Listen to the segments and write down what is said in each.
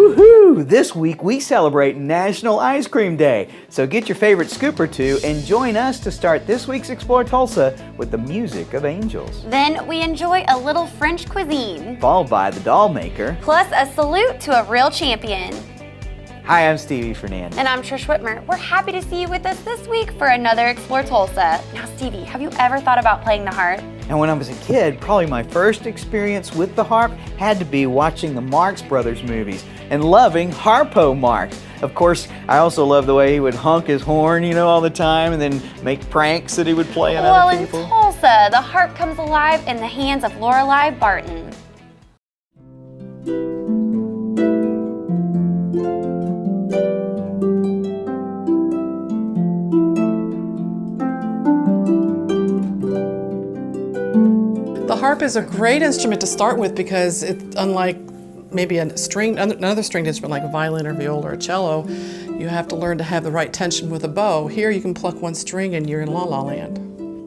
Woohoo! This week we celebrate National Ice Cream Day. So get your favorite scoop or two and join us to start this week's Explore Tulsa with the music of angels. Then we enjoy a little French cuisine, Followed by the doll maker. plus a salute to a real champion. Hi, I'm Stevie Fernandez. And I'm Trish Whitmer. We're happy to see you with us this week for another Explore Tulsa. Now, Stevie, have you ever thought about playing the harp? And when I was a kid, probably my first experience with the harp had to be watching the Marx Brothers movies and loving Harpo Marx. Of course, I also love the way he would honk his horn, all the time and then make pranks that he would play on other people. Well, in Tulsa, the harp comes alive in the hands of Lorelei Barton. The harp is a great instrument to start with because it's unlike maybe another stringed instrument like a violin or viola or cello, you have to learn to have the right tension with a bow. Here you can pluck one string and you're in la la land.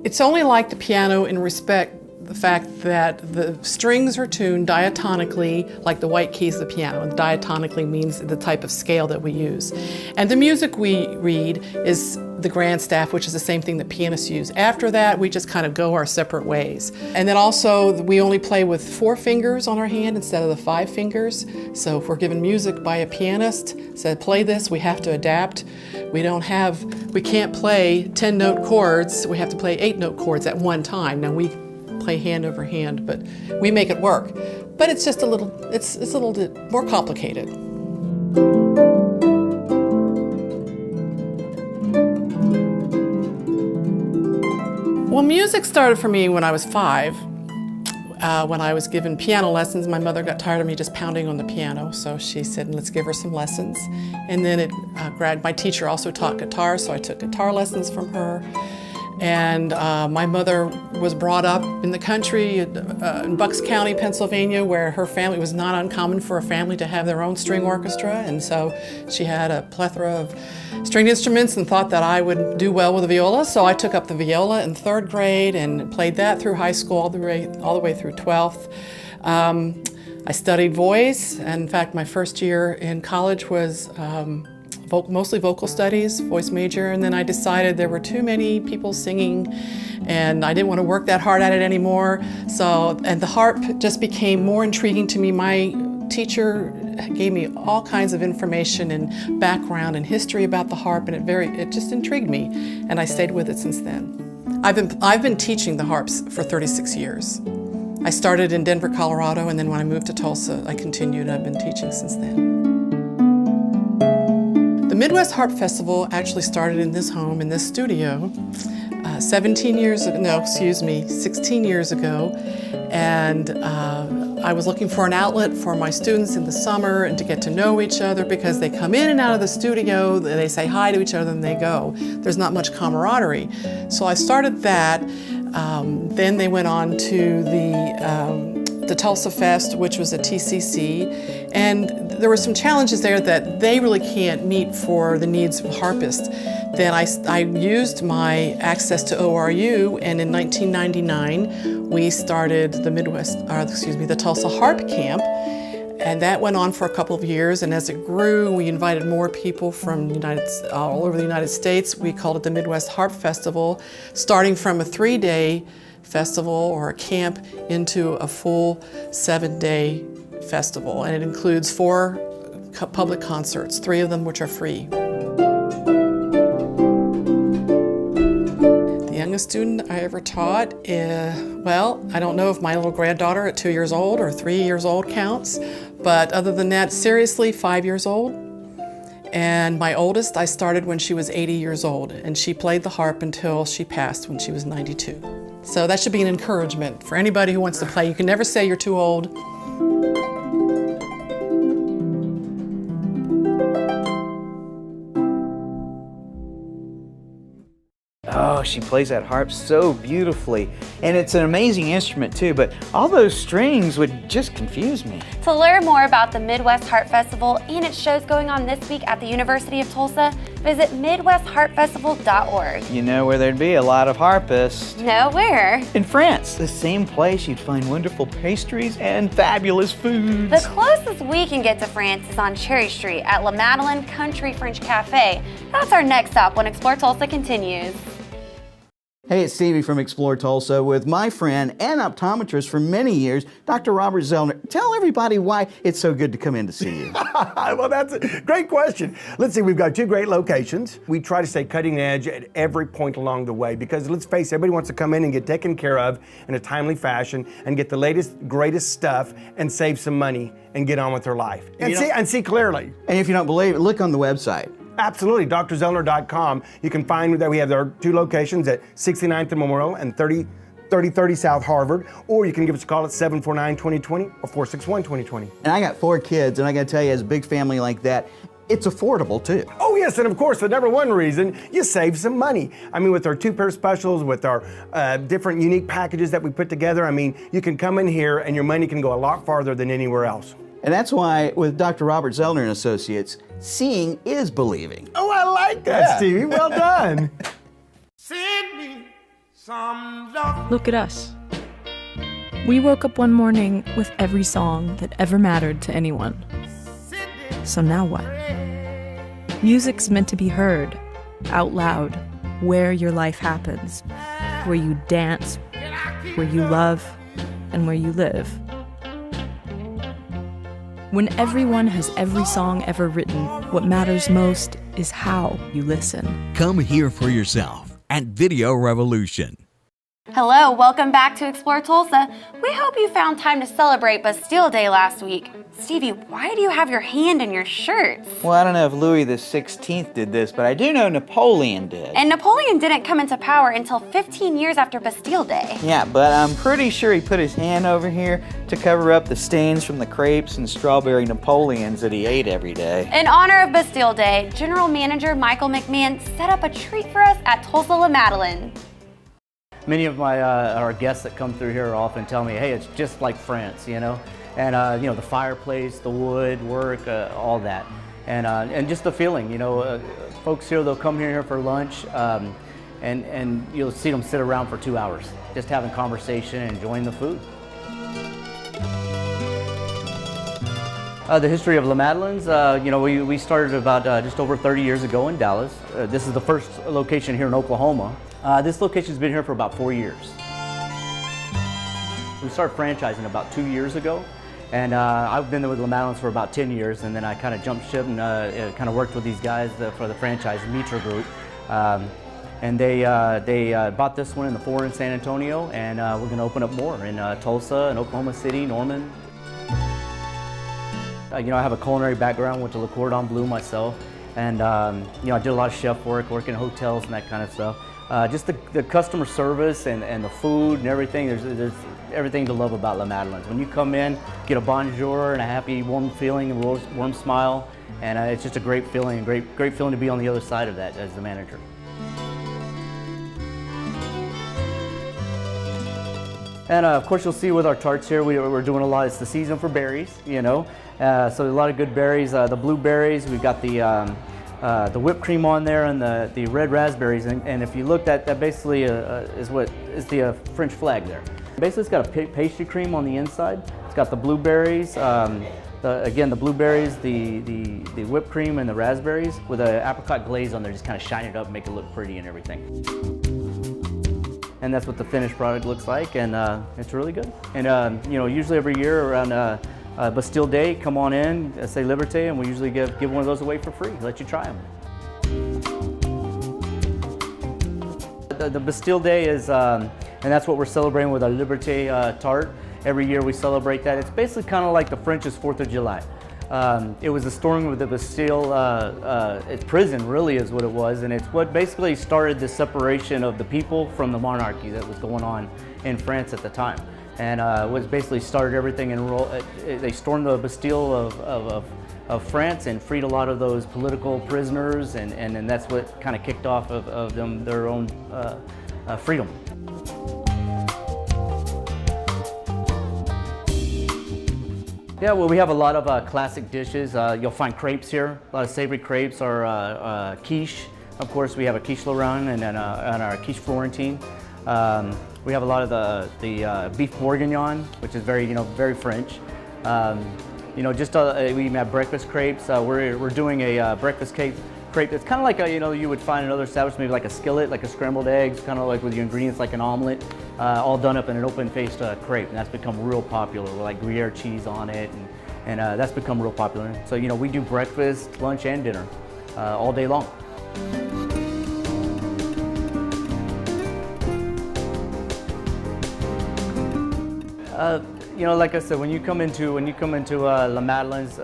It's only like the piano in respect the fact that the strings are tuned diatonically like the white keys of the piano. And diatonically means the type of scale that we use. And the music we read is the grand staff, which is the same thing that pianists use. After that, we just kind of go our separate ways. And then also, we only play with 4 fingers on our hand instead of the 5 fingers. So if we're given music by a pianist, said play this, we have to adapt. We can't play 10-note chords. We have to play 8-note chords at one time. Now we play hand over hand, but we make it work. But it's just a little bit more complicated. Well, music started for me when I was 5. When I was given piano lessons, my mother got tired of me just pounding on the piano, so she said, let's give her some lessons. And then my teacher also taught guitar, so I took guitar lessons from her. And my mother was brought up in the country in Bucks County, Pennsylvania, where her family was not uncommon for a family to have their own string orchestra. And so she had a plethora of stringed instruments and thought that I would do well with the viola. So I took up the viola in 3rd grade and played that through high school all the way through 12th. I studied voice. And in fact, my first year in college was mostly vocal studies, voice major, and then I decided there were too many people singing and I didn't want to work that hard at it anymore. And the harp just became more intriguing to me. My teacher gave me all kinds of information and background and history about the harp, and it just intrigued me, and I stayed with it since then. I've been teaching the harps for 36 years. I started in Denver, Colorado, and then when I moved to Tulsa, I continued, and I've been teaching since then. The Midwest Harp Festival actually started in this home, in this studio, 16 years ago, and I was looking for an outlet for my students in the summer and to get to know each other, because they come in and out of the studio, they say hi to each other and they go. There's not much camaraderie. So I started that. Then they went on to the Tulsa Fest, which was a TCC, and there were some challenges there that they really can't meet for the needs of harpists. Then I used my access to ORU, and in 1999 we started the Tulsa Harp Camp, and that went on for a couple of years. And as it grew, we invited more people from all over the United States. We called it the Midwest Harp Festival, starting from a 3-day festival or a camp into a full 7-day festival, and it includes 4 public concerts, 3 of them which are free. The youngest student I ever taught, I don't know if my little granddaughter at 2 years old or 3 years old counts, but other than that, seriously, 5 years old. And my oldest, I started when she was 80 years old, and she played the harp until she passed when she was 92. So that should be an encouragement for anybody who wants to play. You can never say you're too old. Oh, she plays that harp so beautifully. And it's an amazing instrument too, but all those strings would just confuse me. To learn more about the Midwest Harp Festival and its shows going on this week at the University of Tulsa, Visit MidwestHarpFestival.org. You know where there'd be a lot of harpists. No, where? In France, the same place you'd find wonderful pastries and fabulous foods. The closest we can get to France is on Cherry Street at La Madeleine Country French Cafe. That's our next stop when Explore Tulsa continues. Hey, it's Stevie from Explore Tulsa with my friend and optometrist for many years, Dr. Robert Zeller. Tell everybody why it's so good to come in to see you. Well, that's a great question. Let's see, we've got two great locations. We try to stay cutting edge at every point along the way because let's face it, everybody wants to come in and get taken care of in a timely fashion and get the latest, greatest stuff and save some money and get on with their life. And see clearly. And if you don't believe it, look on the website. Absolutely, drzeller.com. You can find that we have our two locations at 69th and Memorial and 3030 South Harvard, or you can give us a call at 749-2020 or 461-2020. And I got 4 kids, and I got to tell you, as a big family like that, it's affordable too. Oh yes, and of course, the number one reason, you save some money. I mean, with our 2-pair specials, with our different unique packages that we put together, I mean, you can come in here and your money can go a lot farther than anywhere else. And that's why with Dr. Robert Zeller and Associates, seeing is believing. Oh, I like that, Stevie. Well done. Send me some love. Look at us. We woke up one morning with every song that ever mattered to anyone. So now what? Music's meant to be heard, out loud, where your life happens, where you dance, where you love, and where you live. When everyone has every song ever written, what matters most is how you listen. Come hear for yourself at Video Revolution. Hello, welcome back to Explore Tulsa. We hope you found time to celebrate Bastille Day last week. Stevie, why do you have your hand in your shirts? Well, I don't know if Louis XVI did this, but I do know Napoleon did. And Napoleon didn't come into power until 15 years after Bastille Day. Yeah, but I'm pretty sure he put his hand over here to cover up the stains from the crepes and strawberry Napoleons that he ate every day. In honor of Bastille Day, General Manager Michael McMahon set up a treat for us at Tulsa La Madeleine. Many of our guests that come through here often tell me, hey, it's just like France, you know? And, the fireplace, the wood, work, all that. And just the feeling, folks here, they'll come here for lunch and you'll see them sit around for 2 hours, just having conversation and enjoying the food. The history of La Madeleine's, we started about just over 30 years ago in Dallas. This is the first location here in Oklahoma. This location's been here for about 4 years. We started franchising about 2 years ago, and I've been there with La Madeleine's for about 10 years, and then I kind of jumped ship and kind of worked with these guys for the franchise, Mitra Group. And they bought this one in the 4 in San Antonio, and we're going to open up more in Tulsa and Oklahoma City, Norman. I have a culinary background, went to Le Cordon Bleu myself, and I did a lot of chef work, working in hotels and that kind of stuff. Just the customer service and the food and everything, there's everything to love about La Madeleine's. When you come in, get a bonjour and a happy, warm feeling, and warm smile, and it's just a great feeling, great feeling to be on the other side of that as the manager. And of course, you'll see with our tarts here, we're doing a lot. It's the season for berries, so a lot of good berries. The blueberries, we've got the whipped cream on there and the red raspberries. And if you look, that basically is what is the French flag there. Basically, it's got a pastry cream on the inside. It's got the blueberries, the blueberries, the whipped cream, and the raspberries with an apricot glaze on there, just kind of shine it up, make it look pretty and everything. And that's what the finished product looks like, and it's really good. And usually every year around Bastille Day, come on in, say Liberté, and we usually give one of those away for free, let you try them. The Bastille Day is, and that's what we're celebrating with our Liberté tart. Every year we celebrate that. It's basically kind of like the French's 4th of July. It was the storming of the Bastille prison, really is what it was, and it's what basically started the separation of the people from the monarchy that was going on in France at the time. And was basically started everything they stormed the Bastille of France and freed a lot of those political prisoners, and that's what kind of kicked off of them their own freedom. Yeah, well, we have a lot of classic dishes. You'll find crepes here, a lot of savory crepes, or quiche. Of course, we have a quiche Lorraine and our quiche Florentine. We have a lot of the beef bourguignon, which is very, very French. We have breakfast crepes. We're doing a breakfast crepe that's kind of like you would find in other establishments, maybe like a skillet, like a scrambled eggs, kind of like with your ingredients like an omelet, all done up in an open-faced crepe, and that's become real popular with like Gruyere cheese on it, and that's become real popular. So we do breakfast, lunch, and dinner all day long. Like I said, when you come into La Madeleine's,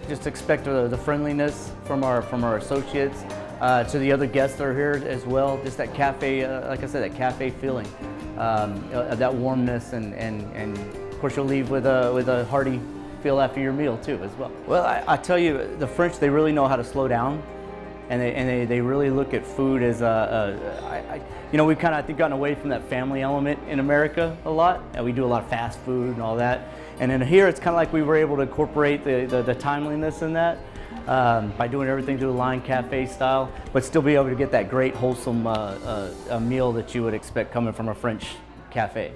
just expect the friendliness from our associates, to the other guests that are here as well. Just that cafe, like I said, that cafe feeling, that warmness, and of course you'll leave with a hearty feel after your meal too as well. Well, I tell you, the French, they really know how to slow down. And they really look at food as we've kind of, I think, gotten away from that family element in America a lot. And we do a lot of fast food and all that. And then here, it's kind of like we were able to incorporate the timeliness in that by doing everything through the line cafe style, but still be able to get that great, wholesome meal that you would expect coming from a French cafe.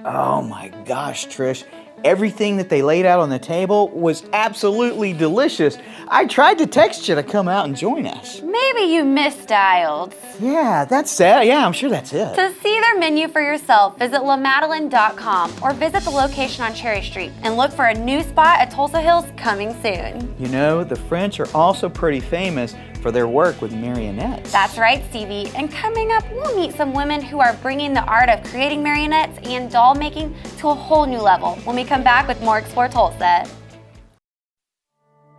Oh my gosh, Trish. Everything that they laid out on the table was absolutely delicious. I tried to text you to come out and join us. Maybe you misdialed. Yeah, that's it. Yeah, I'm sure that's it. To see their menu for yourself, visit lamadeleine.com or visit the location on Cherry Street and look for a new spot at Tulsa Hills coming soon. The French are also pretty famous for their work with marionettes. That's right, Stevie. And coming up, we'll meet some women who are bringing the art of creating marionettes and doll making to a whole new level when we come back with more Explore Tulsa.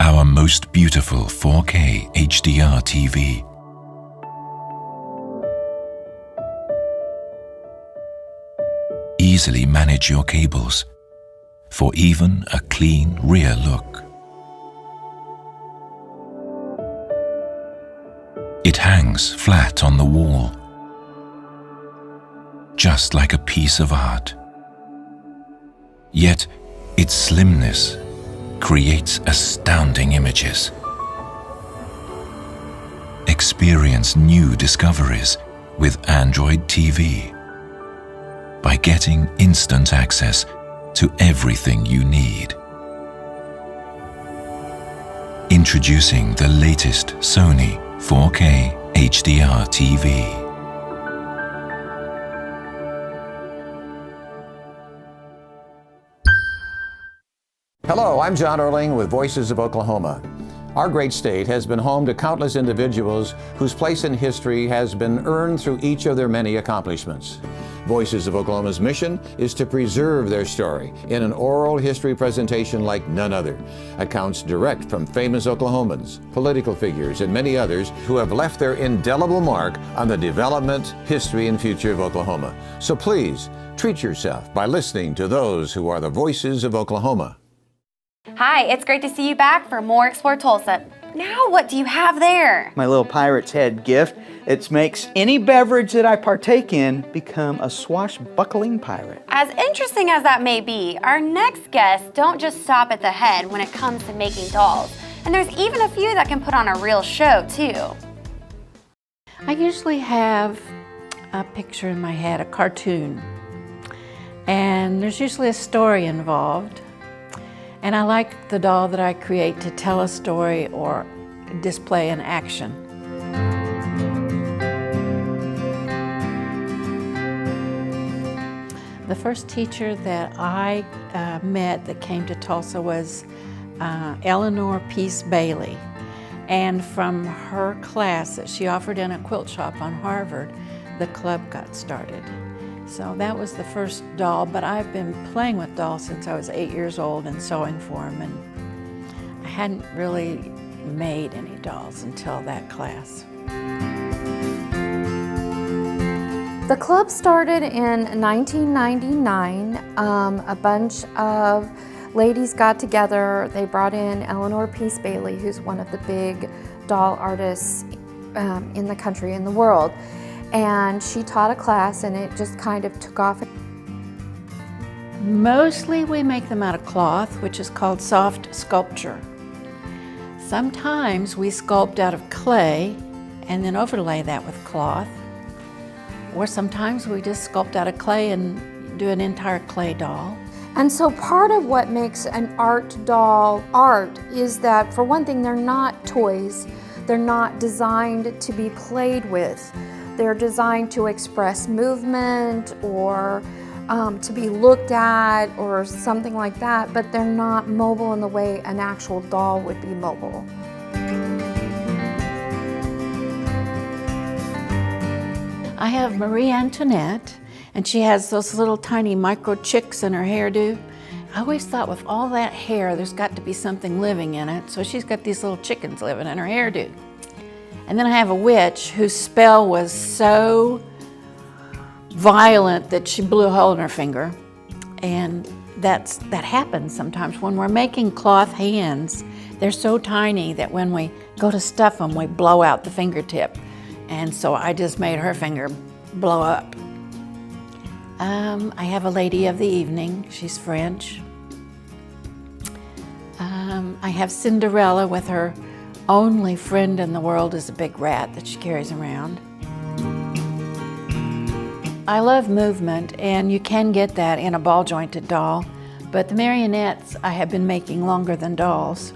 Our most beautiful 4K HDR TV. Easily manage your cables for even a clean rear look. It hangs flat on the wall, just like a piece of art. Yet, its slimness creates astounding images. Experience new discoveries with Android TV by getting instant access to everything you need. Introducing the latest Sony 4K HDR TV. Hello, I'm John Erling with Voices of Oklahoma. Our great state has been home to countless individuals whose place in history has been earned through each of their many accomplishments. Voices of Oklahoma's mission is to preserve their story in an oral history presentation like none other. Accounts direct from famous Oklahomans, political figures, and many others who have left their indelible mark on the development, history, and future of Oklahoma. So please, treat yourself by listening to those who are the voices of Oklahoma. Hi, it's great to see you back for more Explore Tulsa. Now what do you have there? My little pirate's head gift. It makes any beverage that I partake in become a swashbuckling pirate. As interesting as that may be, our next guests don't just stop at the head when it comes to making dolls. And there's even a few that can put on a real show, too. I usually have a picture in my head, a cartoon. And there's usually a story involved. And I like the doll that I create to tell a story or display an action. The first teacher that I met that came to Tulsa was Eleanor Peace Bailey. And from her class that she offered in a quilt shop on Harvard, the club got started. So that was the first doll, but I've been playing with dolls since I was 8 years old and sewing for them, and I hadn't really made any dolls until that class. The club started in 1999. A bunch of ladies got together. They brought in Eleanor Peace Bailey, who's one of the big doll artists in the country and the world. And she taught a class, and it just kind of took off. Mostly we make them out of cloth, which is called soft sculpture. Sometimes we sculpt out of clay and then overlay that with cloth. Or sometimes we just sculpt out of clay and do an entire clay doll. And so part of what makes an art doll art is that, for one thing, they're not toys. They're not designed to be played with. They're designed to express movement or to be looked at or something like that, but they're not mobile in the way an actual doll would be mobile. I have Marie Antoinette, and she has those little tiny micro chicks in her hairdo. I always thought with all that hair, there's got to be something living in it, so she's got these little chickens living in her hairdo. And then I have a witch whose spell was so violent that she blew a hole in her finger. And that happens sometimes. When we're making cloth hands, they're so tiny that when we go to stuff them, we blow out the fingertip. And so I just made her finger blow up. I have a lady of the evening. She's French. I have Cinderella with her only friend in the world is a big rat that she carries around. I love movement, and you can get that in a ball-jointed doll, but the marionettes I have been making longer than dolls.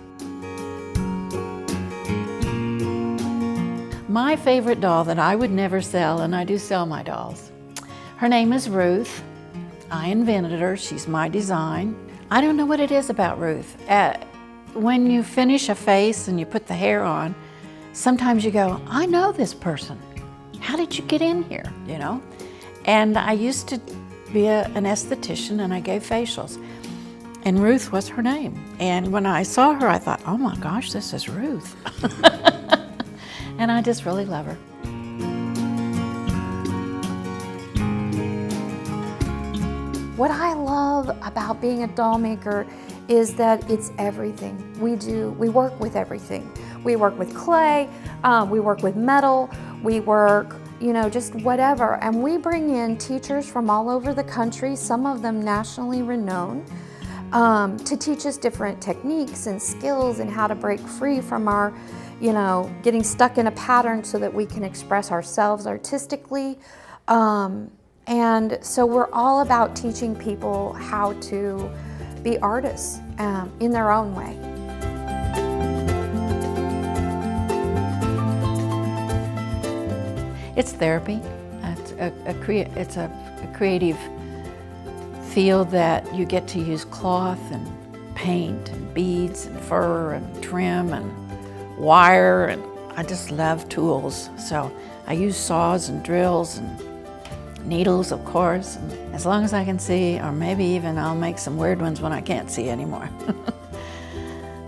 My favorite doll that I would never sell, and I do sell my dolls, her name is Ruth. I invented her. She's my design. I don't know what it is about Ruth. When you finish a face and you put the hair on, sometimes you go, I know this person. How did you get in here, you know? And I used to be an esthetician, and I gave facials. And Ruth was her name. And when I saw her, I thought, oh my gosh, this is Ruth. And I just really love her. What I love about being a doll maker is that it's everything. We work with everything. We work with clay, we work with metal, we work, just whatever. And we bring in teachers from all over the country, some of them nationally renowned, to teach us different techniques and skills and how to break free from our, getting stuck in a pattern so that we can express ourselves artistically. And so we're all about teaching people how to be artists in their own way. It's therapy. It's a creative field that you get to use cloth and paint and beads and fur and trim and wire, and I just love tools. So I use saws and drills and needles, of course, and as long as I can see, or maybe even I'll make some weird ones when I can't see anymore.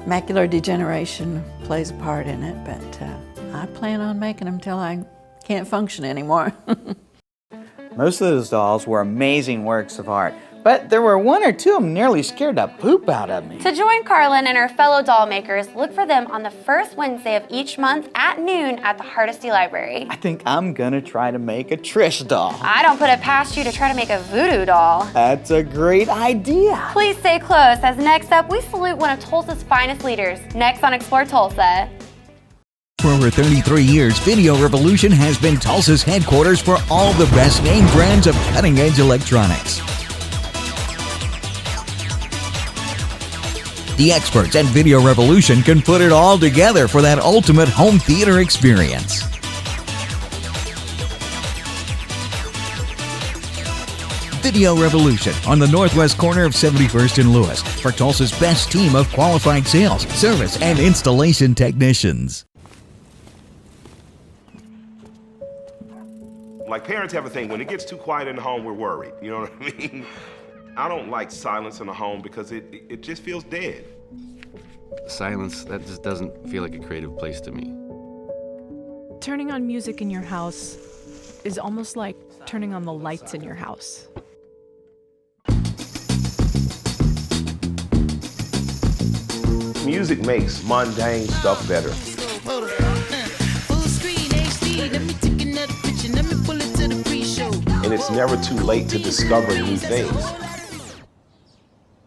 Macular degeneration plays a part in it, but I plan on making them till I can't function anymore. Most of those dolls were amazing works of art, but there were one or two of them nearly scared the poop out of me. To join Carlin and her fellow doll makers, look for them on the first Wednesday of each month at noon at the Hardesty Library. I think I'm gonna try to make a Trish doll. I don't put it past you to try to make a voodoo doll. That's a great idea. Please stay close, as next up, we salute one of Tulsa's finest leaders. Next on Explore Tulsa. For over 33 years, Video Revolution has been Tulsa's headquarters for all the best name brands of cutting-edge electronics. The experts at Video Revolution can put it all together for that ultimate home theater experience. Video Revolution on the northwest corner of 71st and Lewis for Tulsa's best team of qualified sales, service, and installation technicians. Like parents have a thing, when it gets too quiet in the home, we're worried. You know what I mean? I don't like silence in the home because it just feels dead. Silence, that just doesn't feel like a creative place to me. Turning on music in your house is almost like turning on the lights in your house. Music makes mundane stuff better. And it's never too late to discover new things.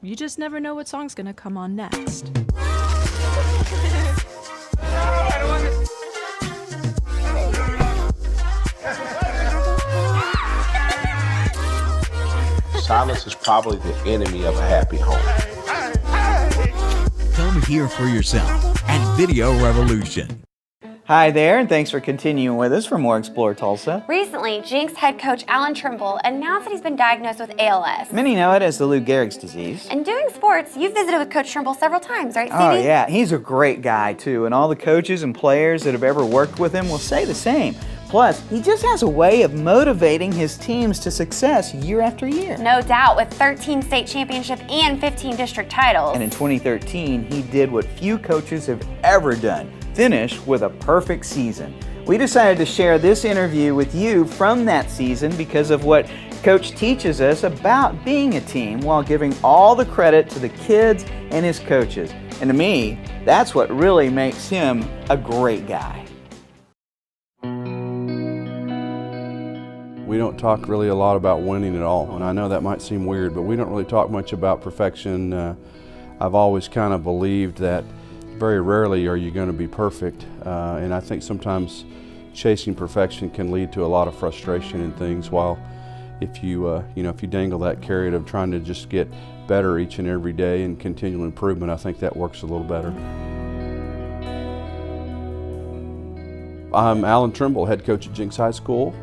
You just never know what song's gonna come on next. Silence is probably the enemy of a happy home. Come hear for yourself at Video Revolution. Hi there, and thanks for continuing with us for more Explore Tulsa. Recently, Jenks head coach Alan Trimble announced that he's been diagnosed with ALS. Many know it as the Lou Gehrig's disease. And doing sports, you've visited with Coach Trimble several times, right, Stevie? Oh yeah, he's a great guy too, and all the coaches and players that have ever worked with him will say the same. Plus, he just has a way of motivating his teams to success year after year. No doubt, with 13 state championships and 15 district titles. And in 2013, he did what few coaches have ever done, finish with a perfect season. We decided to share this interview with you from that season because of what Coach teaches us about being a team while giving all the credit to the kids and his coaches. And to me, that's what really makes him a great guy. We don't talk really a lot about winning at all, and I know that might seem weird, but we don't really talk much about perfection. I've always kind of believed that very rarely are you going to be perfect, and I think sometimes chasing perfection can lead to a lot of frustration in things, while if you dangle that carrot of trying to just get better each and every day and continual improvement, I think that works a little better. I'm Alan Trimble, head coach at Jenks High School.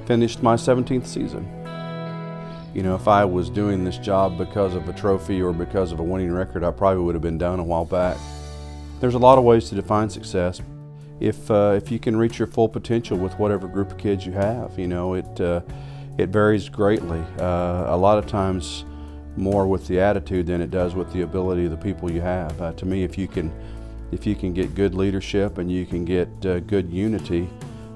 Finished my 17th season. You know, if I was doing this job because of a trophy or because of a winning record, I probably would have been done a while back. There's a lot of ways to define success. If you can reach your full potential with whatever group of kids you have, you know, it varies greatly. A lot of times more with the attitude than it does with the ability of the people you have. To me, if you can get good leadership and you can get good unity,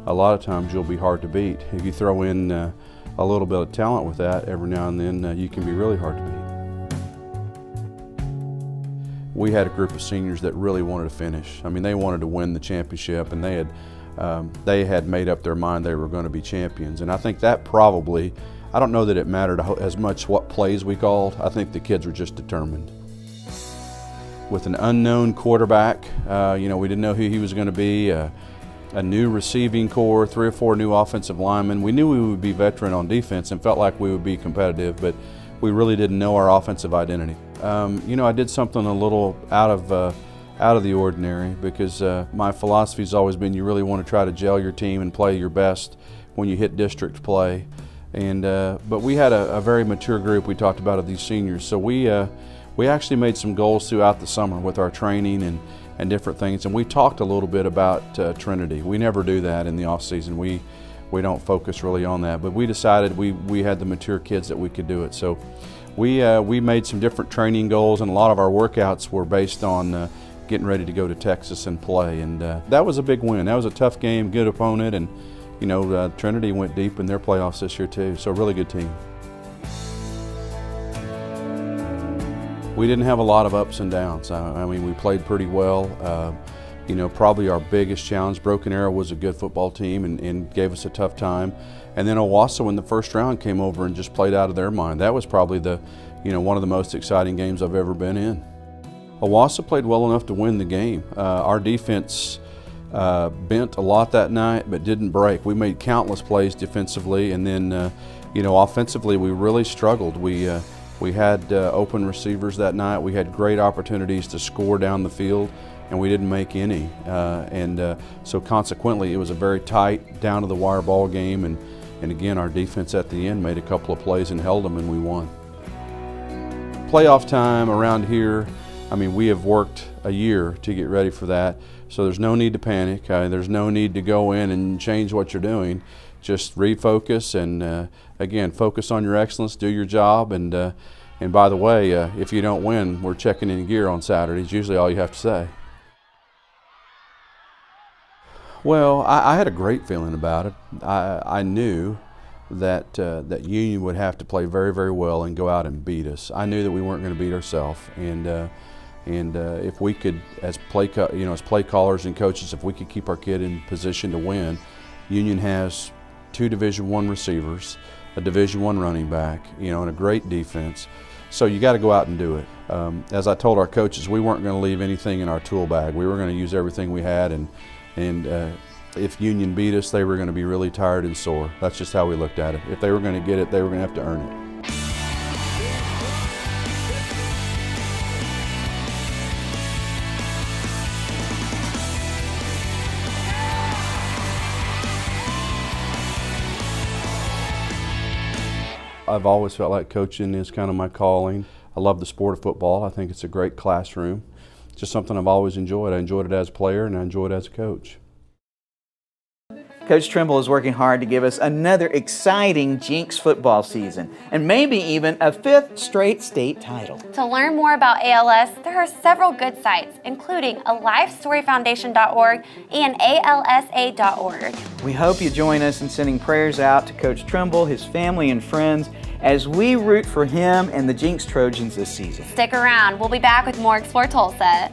a lot of times you'll be hard to beat. If you throw in a little bit of talent with that every now and then, you can be really hard to beat. We had a group of seniors that really wanted to finish. I mean, they wanted to win the championship, and they had made up their mind they were going to be champions. And I think that probably, I don't know that it mattered as much what plays we called. I think the kids were just determined. With an unknown quarterback, we didn't know who he was going to be. A new receiving core, 3 or 4 new offensive linemen. We knew we would be veteran on defense and felt like we would be competitive, but we really didn't know our offensive identity. I did something a little out of the ordinary because my philosophy has always been you really want to try to gel your team and play your best when you hit district play. But we had a very mature group we talked about of these seniors, so we actually made some goals throughout the summer with our training and different things, and we talked a little bit about Trinity. We never do that in the off season. We don't focus really on that, but we decided we had the mature kids that we could do it. So we made some different training goals, and a lot of our workouts were based on getting ready to go to Texas and play, and that was a big win. That was a tough game, good opponent, and Trinity went deep in their playoffs this year too, so a really good team. We didn't have a lot of ups and downs. I mean, we played pretty well. Probably our biggest challenge, Broken Arrow was a good football team and gave us a tough time. And then Owasso in the first round came over and just played out of their mind. That was probably one of the most exciting games I've ever been in. Owasso played well enough to win the game. Our defense bent a lot that night, but didn't break. We made countless plays defensively, and then, offensively we really struggled. We had open receivers that night. We had great opportunities to score down the field, and we didn't make any. So consequently, it was a very tight, down-to-the-wire ball game, and again, our defense at the end made a couple of plays and held them, and we won. Playoff time around here, I mean, we have worked a year to get ready for that, so there's no need to panic. There's no need to go in and change what you're doing. Just refocus and, again, focus on your excellence, do your job, and by the way, if you don't win, we're checking in gear on Saturdays, usually all you have to say. Well, I had a great feeling about it. I knew that Union would have to play very, very well and go out and beat us. I knew that we weren't going to beat ourselves, and if we could, as play callers and coaches, if we could keep our kid in position to win. Union has 2 Division I receivers, a Division I running back, and a great defense. So you got to go out and do it. As I told our coaches, we weren't going to leave anything in our tool bag. We were going to use everything we had, and if Union beat us, they were going to be really tired and sore. That's just how we looked at it. If they were going to get it, they were going to have to earn it. I've always felt like coaching is kind of my calling. I love the sport of football. I think it's a great classroom. It's just something I've always enjoyed. I enjoyed it as a player and I enjoyed it as a coach. Coach Trimble is working hard to give us another exciting Jenks football season and maybe even a 5th straight state title. To learn more about ALS, there are several good sites, including alifestoryfoundation.org and alsa.org. We hope you join us in sending prayers out to Coach Trimble, his family, and friends as we root for him and the Jenks Trojans this season. Stick around. We'll be back with more Explore Tulsa.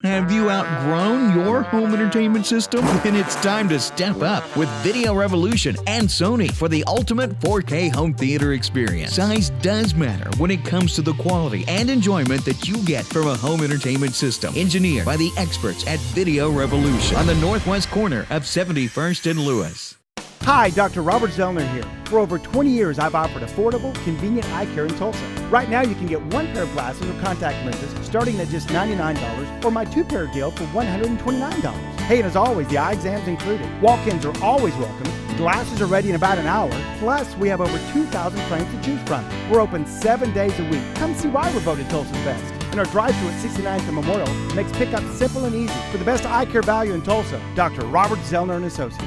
Have you outgrown your home entertainment system? Then it's time to step up with Video Revolution and Sony for the ultimate 4K home theater experience. Size does matter when it comes to the quality and enjoyment that you get from a home entertainment system. Engineered by the experts at Video Revolution on the northwest corner of 71st and Lewis. Hi, Dr. Robert Zeller here. For over 20 years, I've offered affordable, convenient eye care in Tulsa. Right now, you can get 1 pair of glasses or contact lenses starting at just $99 or my 2-pair deal for $129. Hey, and as always, the eye exam's included. Walk-ins are always welcome. Glasses are ready in about an hour. Plus, we have over 2,000 frames to choose from. We're open 7 days a week. Come see why we're voted Tulsa's best. And our drive-thru at 69th and Memorial makes pickup simple and easy. For the best eye care value in Tulsa, Dr. Robert Zeller and Associates.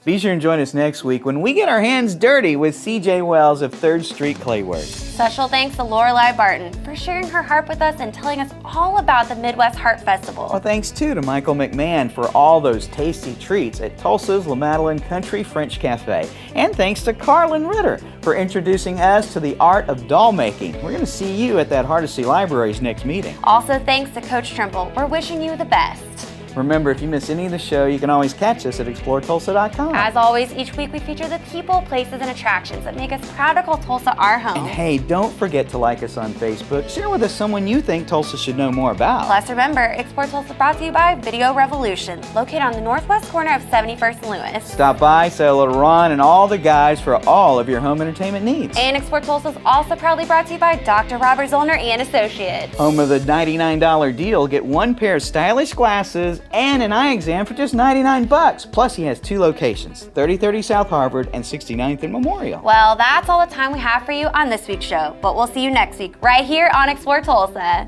Be sure and join us next week when we get our hands dirty with CJ Wells of 3rd Street Clayworks. Special thanks to Lorelei Barton for sharing her harp with us and telling us all about the Midwest Harp Festival. Well, thanks too to Michael McMahon for all those tasty treats at Tulsa's La Madeleine Country French Cafe. And thanks to Carlin Ritter for introducing us to the art of doll making. We're going to see you at that Hardesty Library's next meeting. Also thanks to Coach Trimble. We're wishing you the best. Remember, if you miss any of the show, you can always catch us at exploretulsa.com. As always, each week we feature the people, places, and attractions that make us proud to call Tulsa our home. And hey, don't forget to like us on Facebook. Share with us someone you think Tulsa should know more about. Plus, remember, Explore Tulsa brought to you by Video Revolution, located on the northwest corner of 71st and Lewis. Stop by, say hello to Ron and all the guys for all of your home entertainment needs. And Explore Tulsa is also proudly brought to you by Dr. Robert Zeller and Associates. Home of the $99 deal, get 1 pair of stylish glasses and an eye exam for just $99. Plus, he has 2 locations, 3030 South Harvard and 69th and Memorial. Well, that's all the time we have for you on this week's show, but we'll see you next week right here on Explore Tulsa.